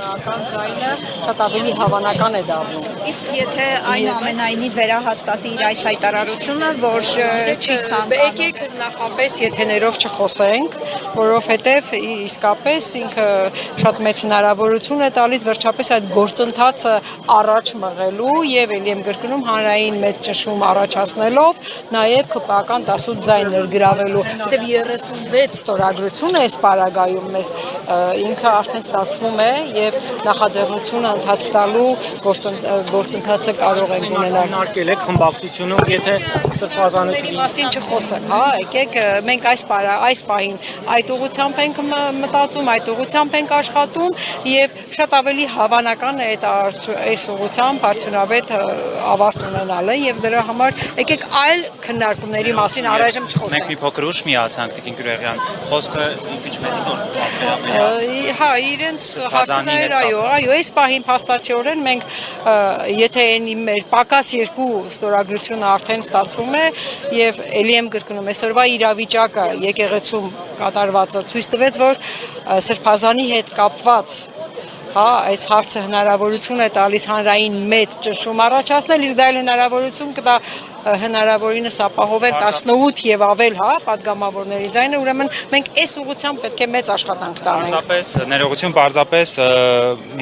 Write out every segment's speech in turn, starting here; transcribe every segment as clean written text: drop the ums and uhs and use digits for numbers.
Հանրական ձայնը շատ ավելի հավանական է դառնում։ Իսկ եթե այնուամենայնիվ վերահաստատի իր այս հայտարարությունը, որ չի ցանկանում։ Եկեք նախապես եթեներով չխոսենք, որովհետև իսկապես ինքը շատ մեծ հնարավորություն է տալիս վերջապես այդ գործընթացը առաջ մղելու եւ ելի եմ գրկնում հանրային մեծ ճնշում առաջացնելով նաեւ քպական 18 ձայն ներգրավելու, որտեւ 36 ստորագրություն է այս պարագայում մեզ ինքը արդեն ստացվում է եւ նախաձեռնությունը ընթացք տալու գործընթացը կարող ենք ունենալ։ Նարկել եք խմբակցությունում, եթե սրբազանությունների մասին չխոսեմ, հա, եկեք մենք այս պահին այդ ուղղությամբ ենք մտածում, այդ ուղղությամբ ենք աշխատում եւ շատ ավելի հավանական է այս ուղղությամբ արդյունավետ ավարտ ունենալը եւ դրա համար եկեք այլ քննարկումների մասին առայժմ չխոսենք։ Մենք մի փոքր ուշ միացանք Տիկին Գյուրեղյան, խոսքը impeachment-ի գործընթաց Հա, իրենց հարցն էր, այո, այս պահին փաստացիորեն մենք եթե մեր պակաս երկու ստորագրությունը արդեն ստացվում է եւ ելի եմ գրկնում այսօրվա իրավիճակը եկեղեցում կատարվածը ցույց տվեց, որ սրբազանի հետ կապված հա, այս հարցը հնարավորություն է տալիս հանրային մեծ ճնշում առաջացնել, իսկ դա էլ հնարավորություն կտա հնարավորինս ապահովել 18 եւ ավել, հա, падգամավորների ձայնը, ուրեմն մենք այս ուղղությամբ պետք է մեծ աշխատանք տանենք։ Պարզապես ներողություն, պարզապես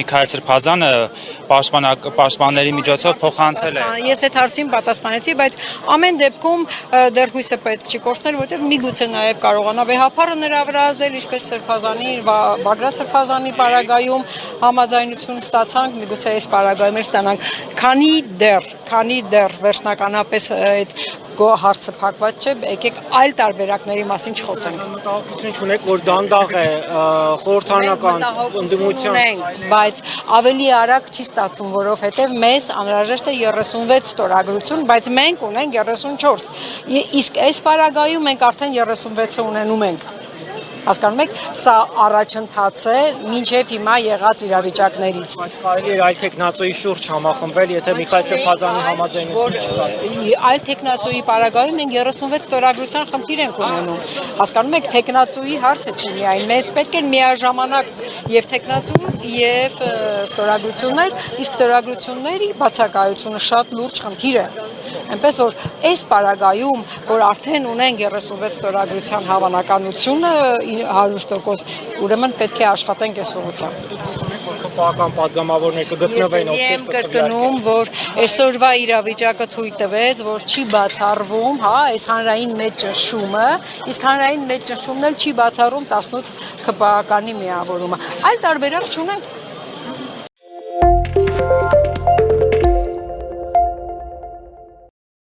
Միքայել Սրբազանը պաշտպանների միջոցով փոխանցել է։ Ես այդ հարցին պատասխանեցի, բայց ամեն դեպքում դեռ հույսը պետք չի կորցնել, որտեղ միգուցե նաեւ կարողանա վեհապարը նրա վրա ազդել, ինչպես Սրբազանի, Բագրատ Սրբազանի պարագայում համաձայնություն ստացանք, միգուցե այս պարագայում էլ ստանանք, քանի դեռ վերջնականապես այդ հարցը փակված չէ, եկեք այլ տարբերակների մասին չխոսենք։ Մտահոգություն չունեք, որ դանդաղ է խորհրդանական ընդդիմության, բայց ավելի արագ չի ստացվում, որովհետև մեզ անհրաժեշտ է 36 ստորագրություն, բայց մենք ունենք 34։ Իսկ այս պարագայում մենք արդեն 36-ը ունենում ենք։ Հասկանում եք, սա առաջընթաց է մինչև հիմա եղած իրավիճակներից։ Բայց կարելի է այլ տեխնացուի շուրջ համախմբվել, եթե Միքայել Սրբազանի համաձայնությունը չկա։ Այլ տեխնացուի պարագայում մենք 36 ստորագրության խնդիր ենք ունենում։ Հասկանում եք, տեխնացուի հարցը չի միայն, մեզ պետք է միաժամանակ եւ տեխնացու եւ ստորագրություններ, իսկ ստորագրությունների բացակայությունը շատ լուրջ խնդիր է։ Այնպես որ այս պարագայում, որ արդեն ունեն 36 ստորագրության հավանականությունը 100%, ուրեմն պետք է աշխատենք այս ուղղությամբ։ Քպական падգամավորներ կգտնվեն Եմ կրկնում, որ այսօրվա իրավիճակը թույլ տվեց, որ չի բացառվում, հա, այս հանրային մեծ ճնշումը, իսկ հանրային մեծ ճնշումն էլ չի բացառում 18 քպականի միավորումը։ Այլ տարբերակ չունենք։